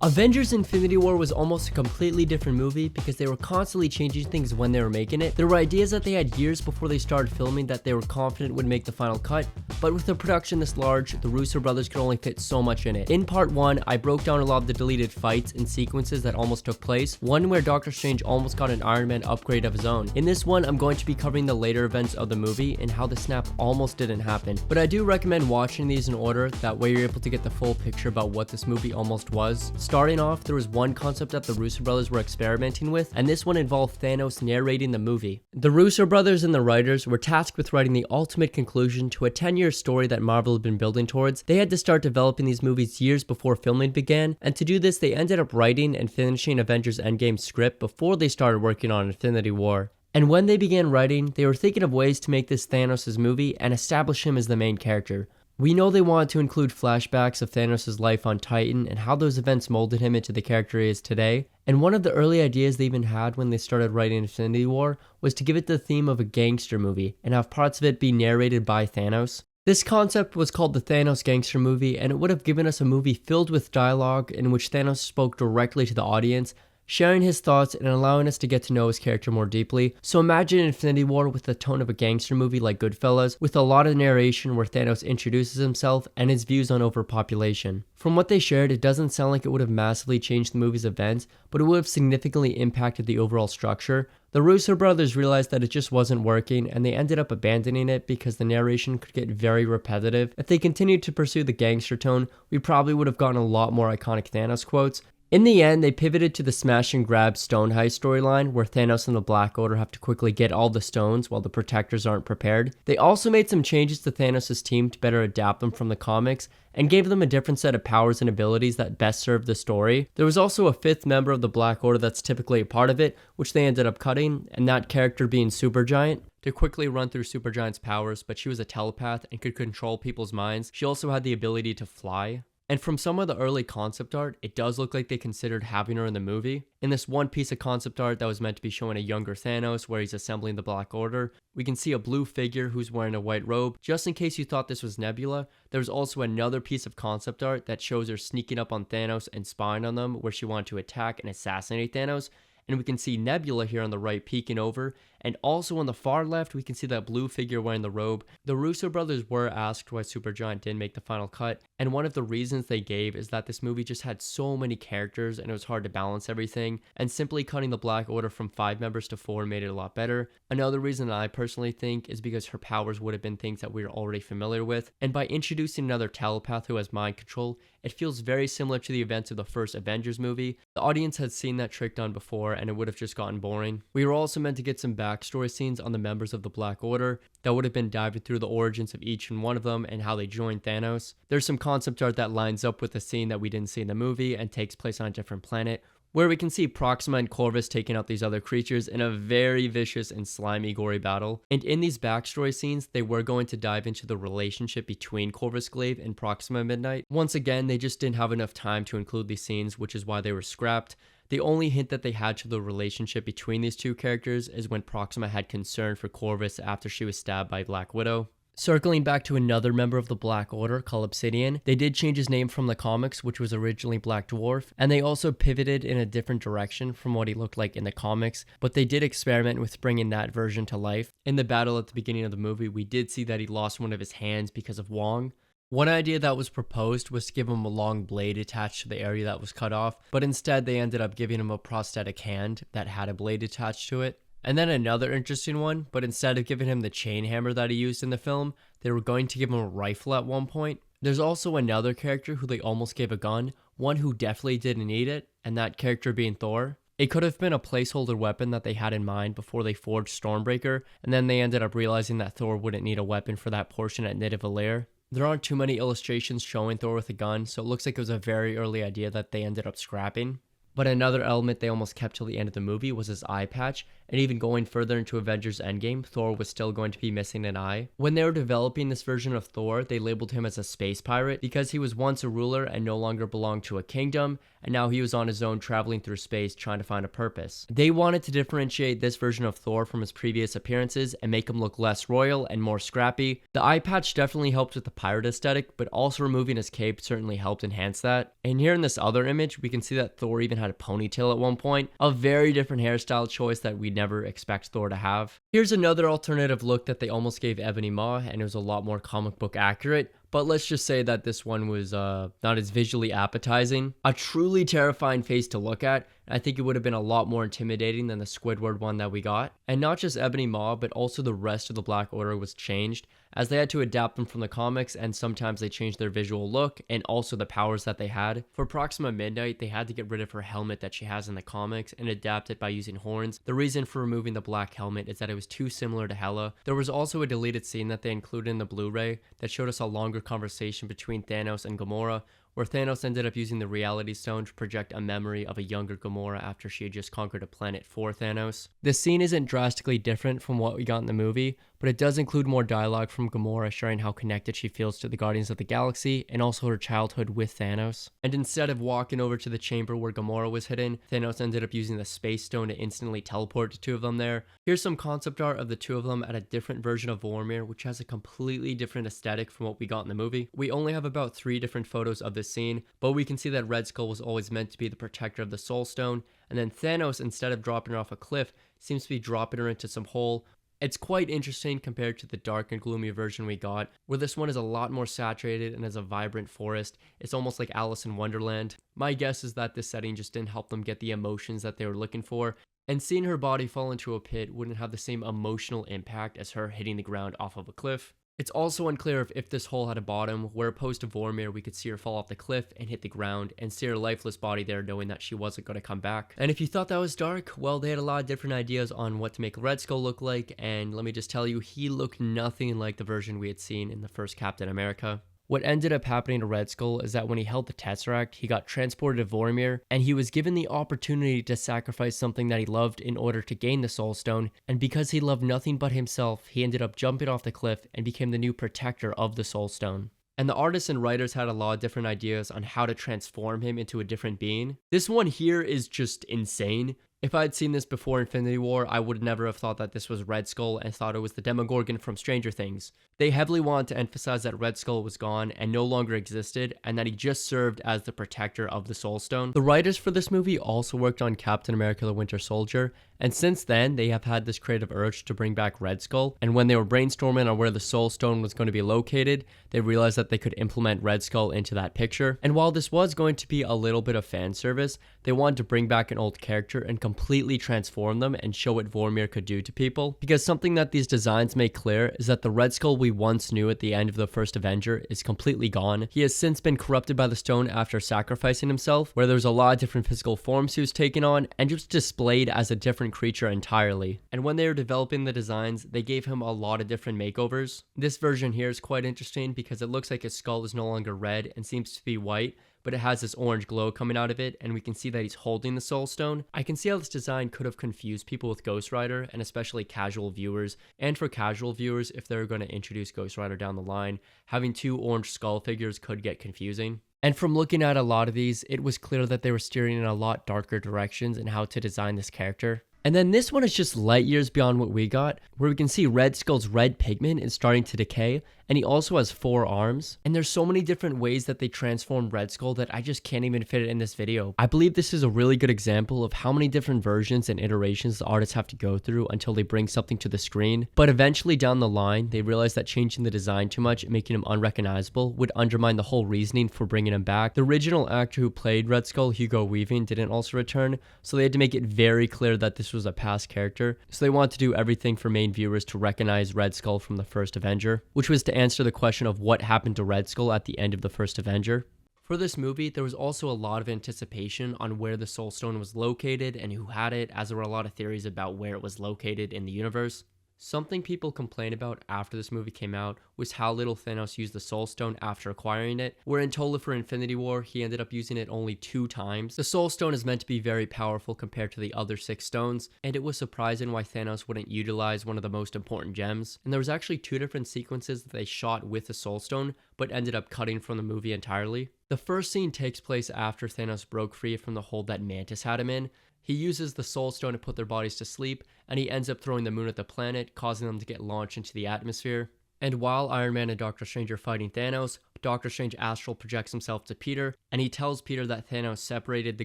Avengers Infinity War was almost a completely different movie because they were constantly changing things when they were making it. There were ideas that they had years before they started filming that they were confident would make the final cut, but with a production this large, the Russo brothers could only fit so much in it. In part 1, I broke down a lot of the deleted fights and sequences that almost took place, one where Doctor Strange almost got an Iron Man upgrade of his own. In this one, I'm going to be covering the later events of the movie and how the snap almost didn't happen, but I do recommend watching these in order, that way you're able to get the full picture about what this movie almost was. Starting off, there was one concept that the Russo brothers were experimenting with, and this one involved Thanos narrating the movie. The Russo brothers and the writers were tasked with writing the ultimate conclusion to a 10-year story that Marvel had been building towards. They had to start developing these movies years before filming began, and to do this they ended up writing and finishing Avengers Endgame's script before they started working on Infinity War. And when they began writing, they were thinking of ways to make this Thanos' movie and establish him as the main character. We know they wanted to include flashbacks of Thanos' life on Titan and how those events molded him into the character he is today. And one of the early ideas they even had when they started writing Infinity War was to give it the theme of a gangster movie and have parts of it be narrated by Thanos. This concept was called the Thanos Gangster Movie, and it would have given us a movie filled with dialogue in which Thanos spoke directly to the audience, sharing his thoughts and allowing us to get to know his character more deeply. So imagine Infinity War with the tone of a gangster movie like Goodfellas, with a lot of narration where Thanos introduces himself and his views on overpopulation. From what they shared, it doesn't sound like it would have massively changed the movie's events, but it would have significantly impacted the overall structure. The Russo brothers realized that it just wasn't working, and they ended up abandoning it because the narration could get very repetitive. If they continued to pursue the gangster tone, we probably would have gotten a lot more iconic Thanos quotes. In the end, they pivoted to the smash and grab stone heist storyline, where Thanos and the Black Order have to quickly get all the stones while the protectors aren't prepared. They also made some changes to Thanos' team to better adapt them from the comics, and gave them a different set of powers and abilities that best served the story. There was also a 5th member of the Black Order that's typically a part of it, which they ended up cutting, and that character being Supergiant. To quickly run through Supergiant's powers, but she was a telepath and could control people's minds. She also had the ability to fly. And from some of the early concept art, it does look like they considered having her in the movie. In this one piece of concept art that was meant to be showing a younger Thanos where he's assembling the Black Order, we can see a blue figure who's wearing a white robe. Just in case you thought this was Nebula, there's also another piece of concept art that shows her sneaking up on Thanos and spying on them, where she wanted to attack and assassinate Thanos. And we can see Nebula here on the right peeking over, and also on the far left we can see that blue figure wearing the robe. The Russo brothers were asked why Supergiant didn't make the final cut, and one of the reasons they gave is that this movie just had so many characters and it was hard to balance everything, and simply cutting the Black Order from 5 members to 4 made it a lot better. Another reason that I personally think is because her powers would have been things that we were already familiar with, and by introducing another telepath who has mind control, it feels very similar to the events of the first Avengers movie. The audience had seen that trick done before and it would have just gotten boring. We were also meant to get some backstory scenes on the members of the Black Order that would have been diving through the origins of each and one of them and how they joined Thanos. There's some concept art that lines up with a scene that we didn't see in the movie and takes place on a different planet, where we can see Proxima and Corvus taking out these other creatures in a very vicious and slimy gory battle. And in these backstory scenes, they were going to dive into the relationship between Corvus Glaive and Proxima Midnight. Once again, they just didn't have enough time to include these scenes, which is why they were scrapped. The only hint that they had to the relationship between these two characters is when Proxima had concern for Corvus after she was stabbed by Black Widow. Circling back to another member of the Black Order called Obsidian, they did change his name from the comics, which was originally Black Dwarf, and they also pivoted in a different direction from what he looked like in the comics, but they did experiment with bringing that version to life. In the battle at the beginning of the movie, we did see that he lost one of his hands because of Wong. One idea that was proposed was to give him a long blade attached to the area that was cut off, but instead they ended up giving him a prosthetic hand that had a blade attached to it. And then another interesting one, but instead of giving him the chain hammer that he used in the film, they were going to give him a rifle at one point. There's also another character who they almost gave a gun, one who definitely didn't need it, and that character being Thor. It could have been a placeholder weapon that they had in mind before they forged Stormbreaker, and then they ended up realizing that Thor wouldn't need a weapon for that portion at Nidavellir Lair. There aren't too many illustrations showing Thor with a gun, so it looks like it was a very early idea that they ended up scrapping. But another element they almost kept till the end of the movie was his eye patch, and even going further into Avengers Endgame, Thor was still going to be missing an eye. When they were developing this version of Thor, they labeled him as a space pirate because he was once a ruler and no longer belonged to a kingdom, and now he was on his own traveling through space trying to find a purpose. They wanted to differentiate this version of Thor from his previous appearances and make him look less royal and more scrappy. The eye patch definitely helped with the pirate aesthetic, but also removing his cape certainly helped enhance that. And here in this other image, we can see that Thor even had a ponytail at one point, a very different hairstyle choice that we'd never expect Thor to have. Here's another alternative look that they almost gave Ebony Maw, and it was a lot more comic book accurate. But let's just say that this one was not as visually appetizing. A truly terrifying face to look at. I think it would have been a lot more intimidating than the Squidward one that we got. And not just Ebony Maw, but also the rest of the Black Order was changed, as they had to adapt them from the comics, and sometimes they changed their visual look and also the powers that they had. For Proxima Midnight, they had to get rid of her helmet that she has in the comics and adapt it by using horns. The reason for removing the black helmet is that it was too similar to Hela. There was also a deleted scene that they included in the Blu-ray that showed us a longer conversation between Thanos and Gamora, where Thanos ended up using the Reality Stone to project a memory of a younger Gamora after she had just conquered a planet for Thanos. This scene isn't drastically different from what we got in the movie, but it does include more dialogue from Gamora sharing how connected she feels to the Guardians of the Galaxy and also her childhood with Thanos. And instead of walking over to the chamber where Gamora was hidden, Thanos ended up using the Space Stone to instantly teleport the two of them there. Here's some concept art of the two of them at a different version of Vormir, which has a completely different aesthetic from what we got in the movie. We only have about 3 different photos of this scene, but we can see that Red Skull was always meant to be the protector of the Soul Stone, and then Thanos, instead of dropping her off a cliff, seems to be dropping her into some hole. It's quite interesting compared to the dark and gloomy version we got, where this one is a lot more saturated and has a vibrant forest. It's almost like Alice in Wonderland. My guess is that this setting just didn't help them get the emotions that they were looking for, and seeing her body fall into a pit wouldn't have the same emotional impact as her hitting the ground off of a cliff. It's also unclear if this hole had a bottom, where opposed to Vormir, we could see her fall off the cliff and hit the ground and see her lifeless body there, knowing that she wasn't going to come back. And if you thought that was dark, well, they had a lot of different ideas on what to make Red Skull look like, and let me just tell you, he looked nothing like the version we had seen in the first Captain America. What ended up happening to Red Skull is that when he held the Tesseract, he got transported to Vormir, and he was given the opportunity to sacrifice something that he loved in order to gain the Soul Stone, and because he loved nothing but himself, he ended up jumping off the cliff and became the new protector of the Soul Stone. And the artists and writers had a lot of different ideas on how to transform him into a different being. This one here is just insane. If I had seen this before Infinity War, I would never have thought that this was Red Skull and thought it was the Demogorgon from Stranger Things. They heavily wanted to emphasize that Red Skull was gone and no longer existed, and that he just served as the protector of the Soul Stone. The writers for this movie also worked on Captain America the Winter Soldier, and since then, they have had this creative urge to bring back Red Skull, and when they were brainstorming on where the Soul Stone was going to be located, they realized that they could implement Red Skull into that picture. And while this was going to be a little bit of fan service, they wanted to bring back an old character and completely transform them and show what Vormir could do to people. Because something that these designs make clear is that the Red Skull we once knew at the end of the first Avenger is completely gone. He has since been corrupted by the stone after sacrificing himself, where there's a lot of different physical forms he was taken on and just displayed as a different creature entirely. And when they were developing the designs, they gave him a lot of different makeovers. This version here is quite interesting because it looks like his skull is no longer red and seems to be white, but it has this orange glow coming out of it, and we can see that he's holding the Soul Stone. I can see how this design could have confused people with Ghost Rider, and especially casual viewers. And for casual viewers, if they're going to introduce Ghost Rider down the line, having 2 orange skull figures could get confusing. And from looking at a lot of these, it was clear that they were steering in a lot darker directions in how to design this character. And then this one is just light years beyond what we got, where we can see Red Skull's red pigment is starting to decay, and he also has 4 arms. And there's so many different ways that they transform Red Skull that I just can't even fit it in this video. I believe this is a really good example of how many different versions and iterations the artists have to go through until they bring something to the screen. But eventually down the line, they realized that changing the design too much and making him unrecognizable would undermine the whole reasoning for bringing him back. The original actor who played Red Skull, Hugo Weaving, didn't also return, so they had to make it very clear that this was a past character. So they wanted to do everything for main viewers to recognize Red Skull from the first Avenger, which was to answer the question of what happened to Red Skull at the end of the first Avenger. For this movie, there was also a lot of anticipation on where the Soul Stone was located and who had it, as there were a lot of theories about where it was located in the universe. Something people complained about after this movie came out was how little Thanos used the Soul Stone after acquiring it, where in total for Infinity War, he ended up using it only 2 times. The Soul Stone is meant to be very powerful compared to the other 6 stones, and it was surprising why Thanos wouldn't utilize one of the most important gems. And there was actually 2 different sequences that they shot with the Soul Stone, but ended up cutting from the movie entirely. The first scene takes place after Thanos broke free from the hold that Mantis had him in. He uses the Soul Stone to put their bodies to sleep, and he ends up throwing the moon at the planet, causing them to get launched into the atmosphere. And while Iron Man and Doctor Strange are fighting Thanos, Doctor Strange astral projects himself to Peter, and he tells Peter that Thanos separated the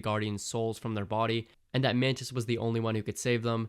Guardians' souls from their body, and that Mantis was the only one who could save them,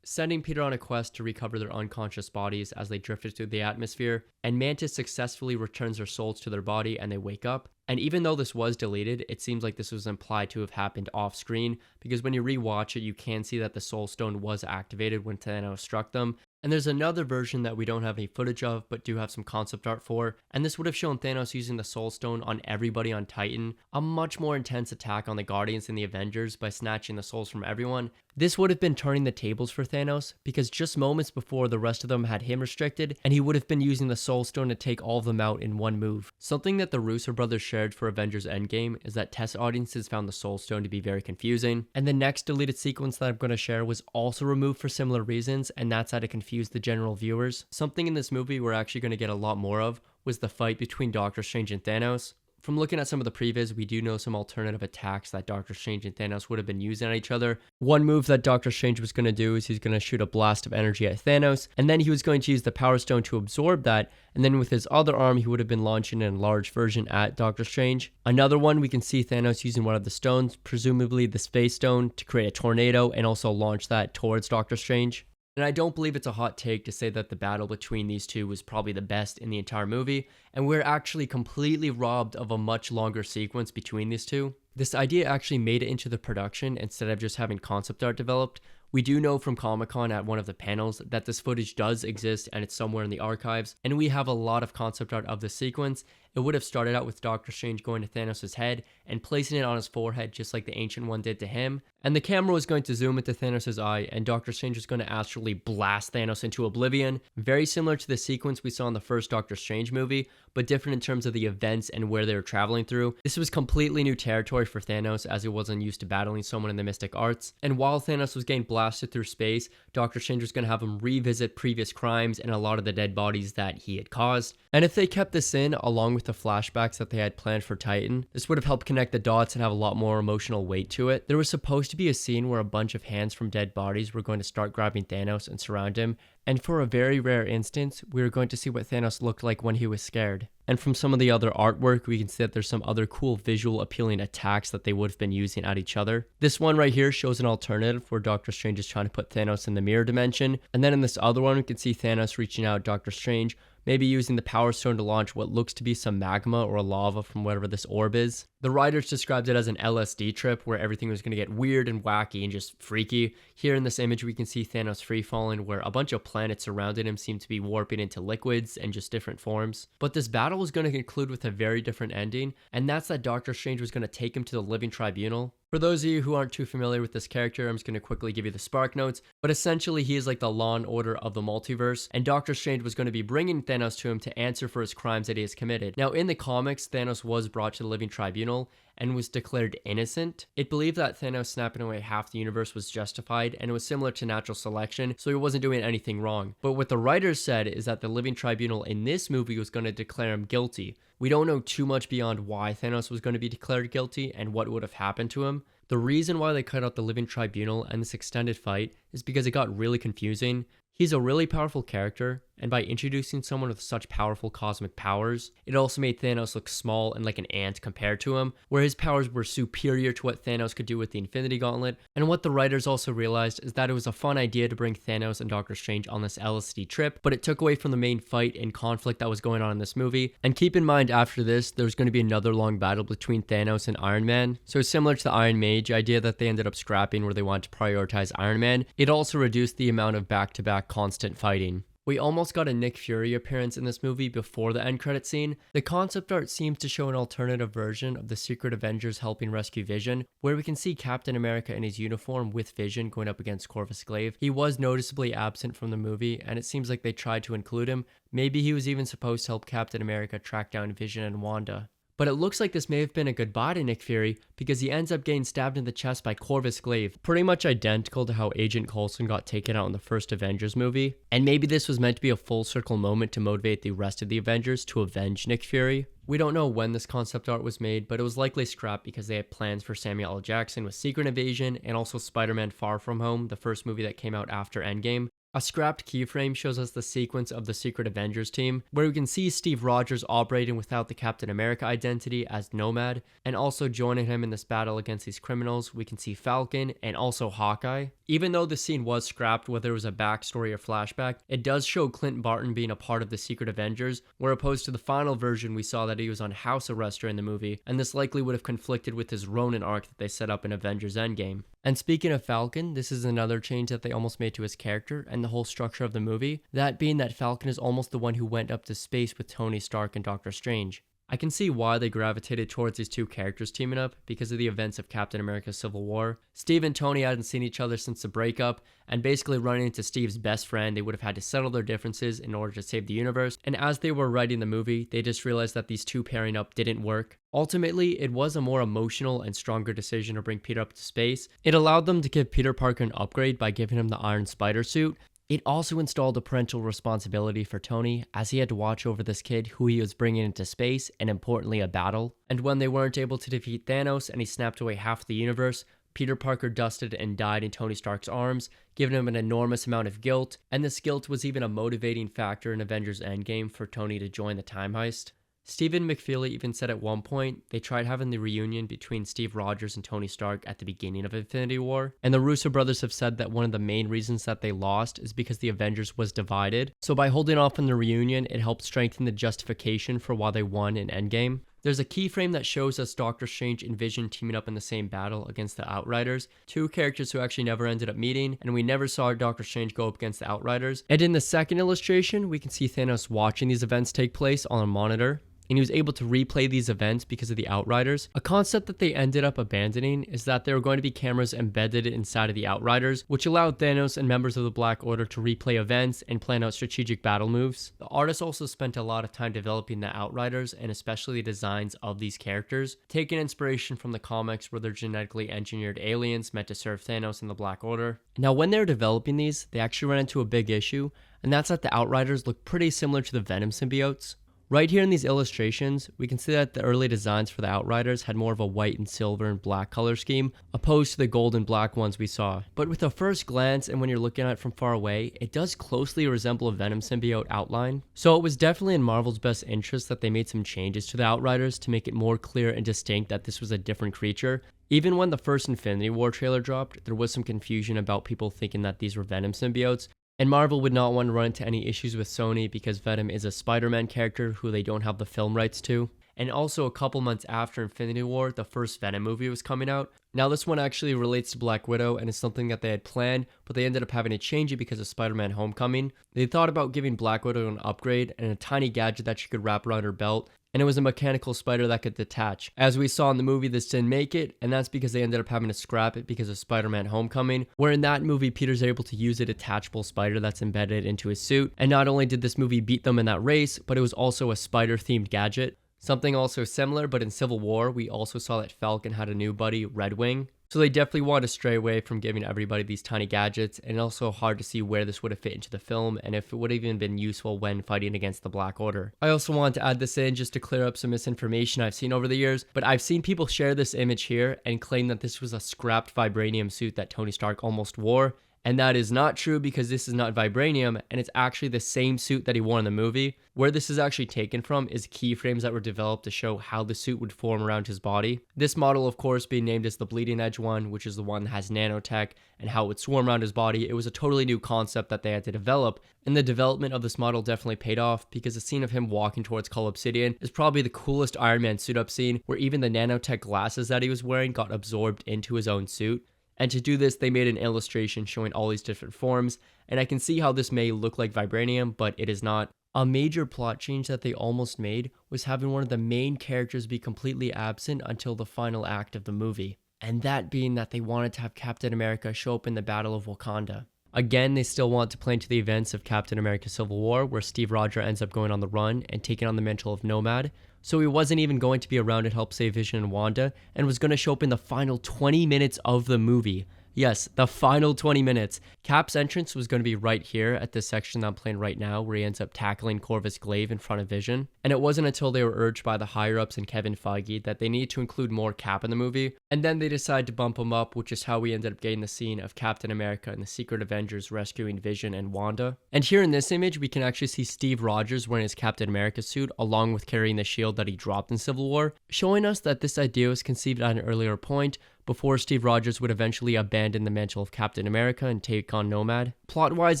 sending Peter on a quest to recover their unconscious bodies as they drifted through the atmosphere, and Mantis successfully returns their souls to their body and they wake up. And even though this was deleted, it seems like this was implied to have happened off screen, because when you rewatch it, you can see that the Soul Stone was activated when Thanos struck them. And there's another version that we don't have any footage of, but do have some concept art for, and this would have shown Thanos using the Soul Stone on everybody on Titan, a much more intense attack on the Guardians and the Avengers by snatching the souls from everyone. This would have been turning the tables for Thanos, because just moments before the rest of them had him restricted, and he would have been using the Soul Stone to take all of them out in one move. Something that the Russo brothers shared for Avengers Endgame is that test audiences found the Soul Stone to be very confusing, and the next deleted sequence that I'm going to share was also removed for similar reasons, and that's how to confuse the general viewers. Something in this movie we're actually going to get a lot more of was the fight between Doctor Strange and Thanos. From looking at some of the previews, we do know some alternative attacks that Doctor Strange and Thanos would have been using at each other. One move that Doctor Strange was going to do is he's going to shoot a blast of energy at Thanos, and then he was going to use the Power Stone to absorb that, and then with his other arm he would have been launching an enlarged version at Doctor Strange. Another one, we can see Thanos using one of the stones, presumably the Space Stone, to create a tornado and also launch that towards Doctor Strange. And I don't believe it's a hot take to say that the battle between these two was probably the best in the entire movie, and we're actually completely robbed of a much longer sequence between these two. This idea actually made it into the production instead of just having concept art developed. We do know from Comic-Con at one of the panels that this footage does exist and it's somewhere in the archives, and we have a lot of concept art of this sequence. It would have started out with Doctor Strange going to Thanos' head and placing it on his forehead just like the Ancient One did to him, and the camera was going to zoom into Thanos' eye, and Doctor Strange was going to astrally blast Thanos into oblivion, very similar to the sequence we saw in the first Doctor Strange movie, but different in terms of the events and where they were traveling through. This was completely new territory for Thanos, as he wasn't used to battling someone in the mystic arts, and while Thanos was getting blasted through space, Doctor Strange was going to have him revisit previous crimes and a lot of the dead bodies that he had caused. And if they kept this in, along with the flashbacks that they had planned for Titan, this would have helped connect the dots and have a lot more emotional weight to it. There was supposed to be a scene where a bunch of hands from dead bodies were going to start grabbing Thanos and surround him, and for a very rare instance, we were going to see what Thanos looked like when he was scared. And from some of the other artwork, we can see that there's some other cool visual appealing attacks that they would have been using at each other. This one right here shows an alternative where Doctor Strange is trying to put Thanos in the mirror dimension, and then in this other one we can see Thanos reaching out Doctor Strange, maybe using the Power Stone to launch what looks to be some magma or lava from whatever this orb is. The writers described it as an LSD trip where everything was going to get weird and wacky and just freaky. Here in this image we can see Thanos free falling, where a bunch of planets surrounding him seem to be warping into liquids and just different forms. But this battle was going to conclude with a very different ending, and that's that Doctor Strange was going to take him to the Living Tribunal. For those of you who aren't too familiar with this character, I'm just going to quickly give you the spark notes, but essentially he is like the Law and Order of the multiverse, and Doctor Strange was going to be bringing Thanos to him to answer for his crimes that he has committed. Now in the comics, Thanos was brought to the Living Tribunal and was declared innocent. It believed that Thanos snapping away half the universe was justified, and it was similar to natural selection, so he wasn't doing anything wrong. But what the writers said is that the Living Tribunal in this movie was going to declare him guilty. We don't know too much beyond why Thanos was going to be declared guilty and what would have happened to him. The reason why they cut out the Living Tribunal and this extended fight is because it got really confusing. He's a really powerful character, and by introducing someone with such powerful cosmic powers, it also made Thanos look small and like an ant compared to him, where his powers were superior to what Thanos could do with the Infinity Gauntlet. And what the writers also realized is that it was a fun idea to bring Thanos and Doctor Strange on this LSD trip, but it took away from the main fight and conflict that was going on in this movie. And keep in mind, after this, there's going to be another long battle between Thanos and Iron Man. So similar to the Iron Mage idea that they ended up scrapping, where they wanted to prioritize Iron Man, it also reduced the amount of back-to-back constant fighting. We almost got a Nick Fury appearance in this movie before the end credit scene. The concept art seems to show an alternative version of the Secret Avengers helping rescue Vision, where we can see Captain America in his uniform with Vision going up against Corvus Glaive. He was noticeably absent from the movie, and it seems like they tried to include him. Maybe he was even supposed to help Captain America track down Vision and Wanda. But it looks like this may have been a goodbye to Nick Fury because he ends up getting stabbed in the chest by Corvus Glaive, pretty much identical to how Agent Coulson got taken out in the first Avengers movie. And maybe this was meant to be a full circle moment to motivate the rest of the Avengers to avenge Nick Fury. We don't know when this concept art was made, but it was likely scrapped because they had plans for Samuel L. Jackson with Secret Invasion and also Spider-Man Far From Home, the first movie that came out after Endgame. A scrapped keyframe shows us the sequence of the Secret Avengers team, where we can see Steve Rogers operating without the Captain America identity as Nomad, and also joining him in this battle against these criminals, we can see Falcon and also Hawkeye. Even though the scene was scrapped, whether it was a backstory or flashback, it does show Clint Barton being a part of the Secret Avengers, where opposed to the final version we saw that he was on house arrest during the movie, and this likely would have conflicted with his Ronin arc that they set up in Avengers Endgame. And speaking of Falcon, this is another change that they almost made to his character and the whole structure of the movie, that being that Falcon is almost the one who went up to space with Tony Stark and Doctor Strange. I can see why they gravitated towards these two characters teaming up because of the events of Captain America Civil War. Steve and Tony hadn't seen each other since the breakup, and basically running into Steve's best friend, they would have had to settle their differences in order to save the universe, and as they were writing the movie, they just realized that these two pairing up didn't work. Ultimately, it was a more emotional and stronger decision to bring Peter up to space. It allowed them to give Peter Parker an upgrade by giving him the Iron Spider suit. It also installed a parental responsibility for Tony, as he had to watch over this kid who he was bringing into space, and importantly a battle. And when they weren't able to defeat Thanos and he snapped away half the universe, Peter Parker dusted and died in Tony Stark's arms, giving him an enormous amount of guilt, and this guilt was even a motivating factor in Avengers Endgame for Tony to join the time heist. Stephen McFeely even said at one point they tried having the reunion between Steve Rogers and Tony Stark at the beginning of Infinity War, and the Russo brothers have said that one of the main reasons that they lost is because the Avengers was divided, so by holding off on the reunion it helped strengthen the justification for why they won in Endgame. There's a keyframe that shows us Doctor Strange and Vision teaming up in the same battle against the Outriders, two characters who actually never ended up meeting, and we never saw Doctor Strange go up against the Outriders. And in the second illustration, we can see Thanos watching these events take place on a monitor, and he was able to replay these events because of the Outriders. A concept that they ended up abandoning is that there were going to be cameras embedded inside of the Outriders, which allowed Thanos and members of the Black Order to replay events and plan out strategic battle moves. The artists also spent a lot of time developing the Outriders and especially the designs of these characters, taking inspiration from the comics where they're genetically engineered aliens meant to serve Thanos and the Black Order. Now when they were developing these, they actually ran into a big issue, and that's that the Outriders look pretty similar to the Venom symbiotes. Right here in these illustrations, we can see that the early designs for the Outriders had more of a white and silver and black color scheme, opposed to the gold and black ones we saw. But with a first glance and when you're looking at it from far away, it does closely resemble a Venom symbiote outline. So it was definitely in Marvel's best interest that they made some changes to the Outriders to make it more clear and distinct that this was a different creature. Even when the first Infinity War trailer dropped, there was some confusion about people thinking that these were Venom symbiotes. And Marvel would not want to run into any issues with Sony because Venom is a Spider-Man character who they don't have the film rights to. And also a couple months after Infinity War, the first Venom movie was coming out. Now this one actually relates to Black Widow and is something that they had planned, but they ended up having to change it because of Spider-Man Homecoming. They thought about giving Black Widow an upgrade and a tiny gadget that she could wrap around her belt, and it was a mechanical spider that could detach. As we saw in the movie, this didn't make it, and that's because they ended up having to scrap it because of Spider-Man Homecoming, where in that movie, Peter's able to use a detachable spider that's embedded into his suit, and not only did this movie beat them in that race, but it was also a spider-themed gadget. Something also similar, but in Civil War, we also saw that Falcon had a new buddy, Red Wing. So they definitely wanted to stray away from giving everybody these tiny gadgets, and also hard to see where this would have fit into the film and if it would have even been useful when fighting against the Black Order. I also wanted to add this in just to clear up some misinformation I've seen over the years, but I've seen people share this image here and claim that this was a scrapped vibranium suit that Tony Stark almost wore. And that is not true because this is not vibranium and it's actually the same suit that he wore in the movie. Where this is actually taken from is keyframes that were developed to show how the suit would form around his body. This model, of course, being named as the Bleeding Edge one, which is the one that has nanotech and how it would swarm around his body. It was a totally new concept that they had to develop, and the development of this model definitely paid off because the scene of him walking towards Cull Obsidian is probably the coolest Iron Man suit up scene, where even the nanotech glasses that he was wearing got absorbed into his own suit. And to do this, they made an illustration showing all these different forms, and I can see how this may look like vibranium, but it is not. A major plot change that they almost made was having one of the main characters be completely absent until the final act of the movie, and that being that they wanted to have Captain America show up in the Battle of Wakanda. Again, they still want to play into the events of Captain America Civil War, where Steve Rogers ends up going on the run and taking on the mantle of Nomad. so he wasn't even going to be around to help save Vision and Wanda, and was going to show up in the final 20 minutes of the movie. Yes, the final 20 minutes. Cap's entrance was going to be right here at this section that I'm playing right now, where he ends up tackling Corvus Glaive in front of Vision. And it wasn't until they were urged by the higher-ups and Kevin Feige that they needed to include more Cap in the movie, and then they decided to bump him up, which is how we ended up getting the scene of Captain America and the Secret Avengers rescuing Vision and Wanda. And here in this image, we can actually see Steve Rogers wearing his Captain America suit, along with carrying the shield that he dropped in Civil War, showing us that this idea was conceived at an earlier point, before Steve Rogers would eventually abandon the mantle of Captain America and take on Nomad. Plot-wise,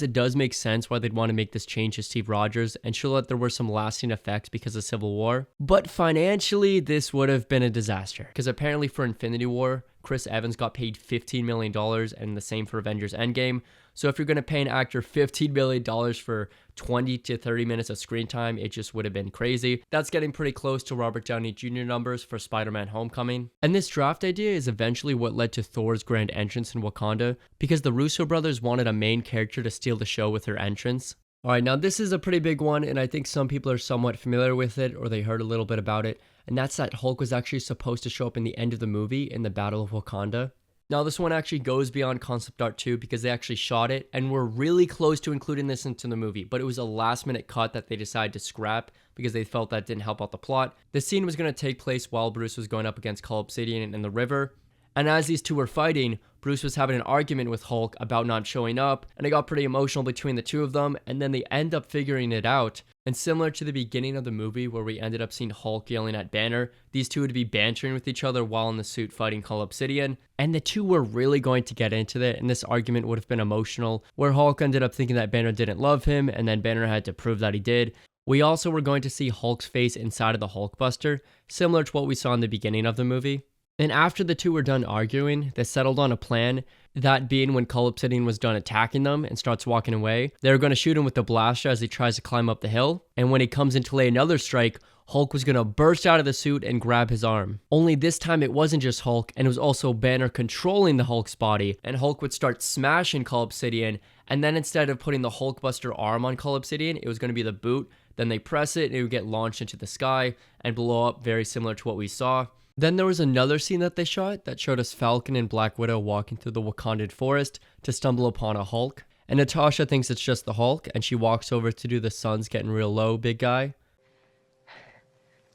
it does make sense why they'd want to make this change to Steve Rogers and show that there were some lasting effects because of Civil War. But financially, this would have been a disaster, because apparently for Infinity War, Chris Evans got paid $15 million, and the same for Avengers Endgame. So if you're going to pay an actor $15 million for 20 to 30 minutes of screen time, it just would have been crazy. That's getting pretty close to Robert Downey Jr. numbers for Spider-Man Homecoming. And this draft idea is eventually what led to Thor's grand entrance in Wakanda, because the Russo brothers wanted a main character to steal the show with their entrance. Alright, now this is a pretty big one, and I think some people are somewhat familiar with it, or they heard a little bit about it, and that's that Hulk was actually supposed to show up in the end of the movie in the Battle of Wakanda. Now this one actually goes beyond concept art too, because they actually shot it and were really close to including this into the movie, but it was a last minute cut that they decided to scrap because they felt that didn't help out the plot. The scene was going to take place while Bruce was going up against Cull Obsidian in the river, and as these two were fighting, Bruce was having an argument with Hulk about not showing up, and it got pretty emotional between the two of them, and then they end up figuring it out. And similar to the beginning of the movie where we ended up seeing Hulk yelling at Banner, these two would be bantering with each other while in the suit fighting Cull Obsidian, and the two were really going to get into it, and this argument would have been emotional, where Hulk ended up thinking that Banner didn't love him, and then Banner had to prove that he did. We also were going to see Hulk's face inside of the Hulkbuster, similar to what we saw in the beginning of the movie. And after the two were done arguing, they settled on a plan, that being when Cull Obsidian was done attacking them and starts walking away, they were going to shoot him with the blaster as he tries to climb up the hill, and when he comes in to lay another strike, Hulk was going to burst out of the suit and grab his arm. Only this time it wasn't just Hulk, and it was also Banner controlling the Hulk's body, and Hulk would start smashing Cull Obsidian, and then instead of putting the Hulkbuster arm on Cull Obsidian, it was going to be the boot, then they press it and it would get launched into the sky and blow up, very similar to what we saw. Then there was another scene that they shot that showed us Falcon and Black Widow walking through the Wakandan forest to stumble upon a Hulk. And Natasha thinks it's just the Hulk, and she walks over to do the sun's getting real low, big guy.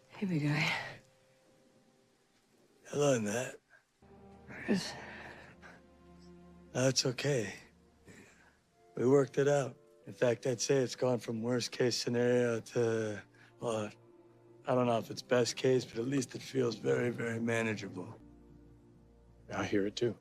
Hey, big guy. Hello, Nat. Chris. That's okay. We worked it out. In fact, I'd say it's gone from worst case scenario to, well, I don't know if it's best case, but at least it feels very, very manageable. I hear it too.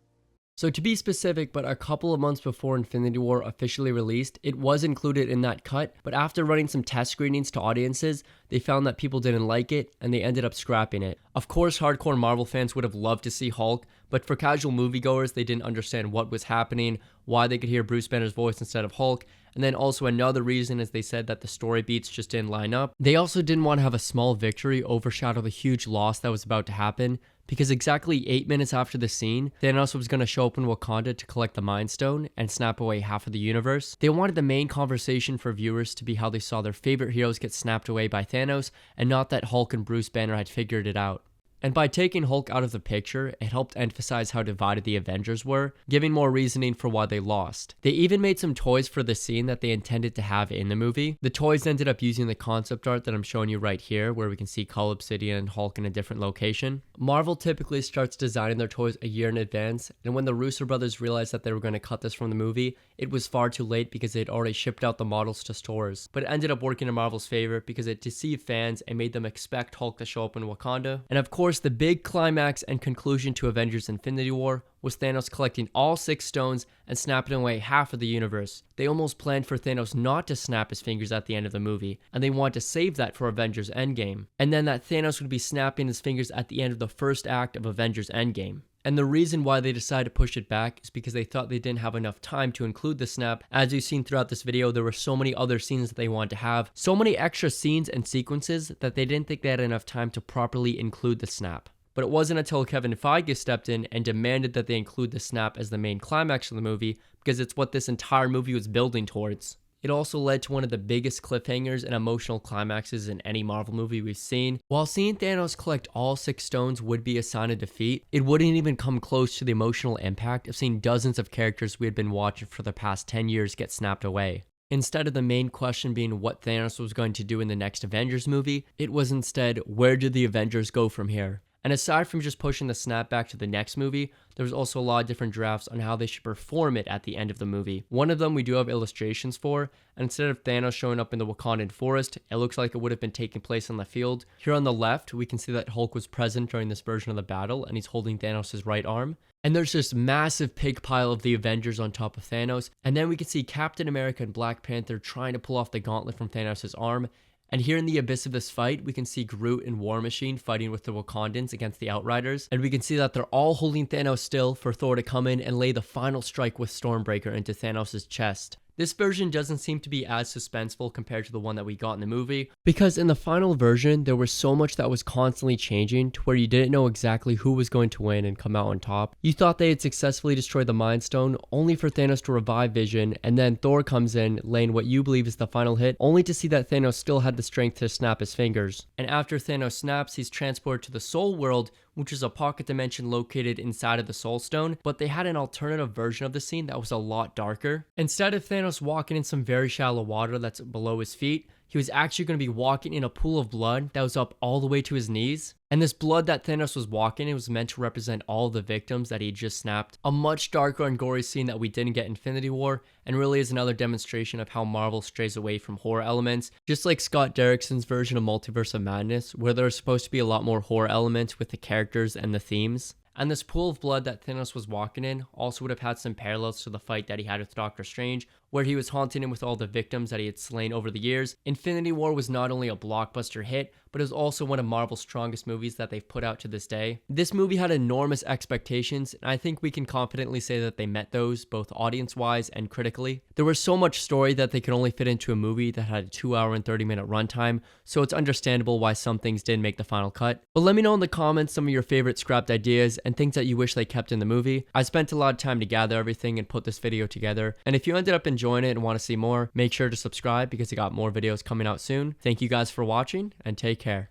So to be specific, but a couple of months before Infinity War officially released, it was included in that cut, but after running some test screenings to audiences, they found that people didn't like it, and they ended up scrapping it. Of course, hardcore Marvel fans would have loved to see Hulk, but for casual moviegoers, they didn't understand what was happening, why they could hear Bruce Banner's voice instead of Hulk, and then also another reason is they said that the story beats just didn't line up. They also didn't want to have a small victory overshadow the huge loss that was about to happen, because exactly 8 minutes after the scene, Thanos was going to show up in Wakanda to collect the Mind Stone and snap away half of the universe. They wanted the main conversation for viewers to be how they saw their favorite heroes get snapped away by Thanos, and not that Hulk and Bruce Banner had figured it out. And by taking Hulk out of the picture, it helped emphasize how divided the Avengers were, giving more reasoning for why they lost. They even made some toys for the scene that they intended to have in the movie. The toys ended up using the concept art that I'm showing you right here, where we can see Cull Obsidian and Hulk in a different location. Marvel typically starts designing their toys a year in advance, and when the Russo brothers realized that they were going to cut this from the movie, it was far too late because they'd already shipped out the models to stores. But it ended up working in Marvel's favor because it deceived fans and made them expect Hulk to show up in Wakanda. And of course, the big climax and conclusion to Avengers Infinity War was Thanos collecting all 6 stones and snapping away half of the universe. They almost planned for Thanos not to snap his fingers at the end of the movie, and they wanted to save that for Avengers Endgame. And then that Thanos would be snapping his fingers at the end of the first act of Avengers Endgame. And the reason why they decided to push it back is because they thought they didn't have enough time to include the snap. As you've seen throughout this video, there were so many other scenes that they wanted to have, so many extra scenes and sequences that they didn't think they had enough time to properly include the snap. But it wasn't until Kevin Feige stepped in and demanded that they include the snap as the main climax of the movie, because it's what this entire movie was building towards. It also led to one of the biggest cliffhangers and emotional climaxes in any Marvel movie we've seen. While seeing Thanos collect all 6 stones would be a sign of defeat, it wouldn't even come close to the emotional impact of seeing dozens of characters we had been watching for the past 10 years get snapped away. Instead of the main question being what Thanos was going to do in the next Avengers movie, it was instead, where do the Avengers go from here? And aside from just pushing the snap back to the next movie, there was also a lot of different drafts on how they should perform it at the end of the movie. One of them we do have illustrations for, and instead of Thanos showing up in the Wakandan forest, it looks like it would have been taking place on the field. Here on the left, we can see that Hulk was present during this version of the battle, and he's holding Thanos' right arm. And there's this massive pig pile of the Avengers on top of Thanos, and then we can see Captain America and Black Panther trying to pull off the gauntlet from Thanos' arm. And here in the abyss of this fight, we can see Groot and War Machine fighting with the Wakandans against the Outriders. And we can see that they're all holding Thanos still for Thor to come in and lay the final strike with Stormbreaker into Thanos' chest. This version doesn't seem to be as suspenseful compared to the one that we got in the movie, because in the final version, there was so much that was constantly changing to where you didn't know exactly who was going to win and come out on top. You thought they had successfully destroyed the Mind Stone, only for Thanos to revive Vision, and then Thor comes in, laying what you believe is the final hit, only to see that Thanos still had the strength to snap his fingers. And after Thanos snaps, he's transported to the Soul World, which is a pocket dimension located inside of the Soul Stone, but they had an alternative version of the scene that was a lot darker. Instead of Thanos walking in some very shallow water that's below his feet, he was actually going to be walking in a pool of blood that was up all the way to his knees. And this blood that Thanos was walking in was meant to represent all the victims that he just snapped. A much darker and gory scene that we didn't get in Infinity War, and really is another demonstration of how Marvel strays away from horror elements, just like Scott Derrickson's version of Multiverse of Madness, where there are supposed to be a lot more horror elements with the characters and the themes. And this pool of blood that Thanos was walking in also would have had some parallels to the fight that he had with Doctor Strange, where he was haunting him with all the victims that he had slain over the years. Infinity War was not only a blockbuster hit, but it was also one of Marvel's strongest movies that they've put out to this day. This movie had enormous expectations, and I think we can confidently say that they met those, both audience-wise and critically. There was so much story that they could only fit into a movie that had a 2-hour and 30-minute runtime, so it's understandable why some things didn't make the final cut. But let me know in the comments some of your favorite scrapped ideas and things that you wish they kept in the movie. I spent a lot of time to gather everything and put this video together, and if you ended up enjoying it and want to see more, make sure to subscribe because I got more videos coming out soon. Thank you guys for watching, and take care.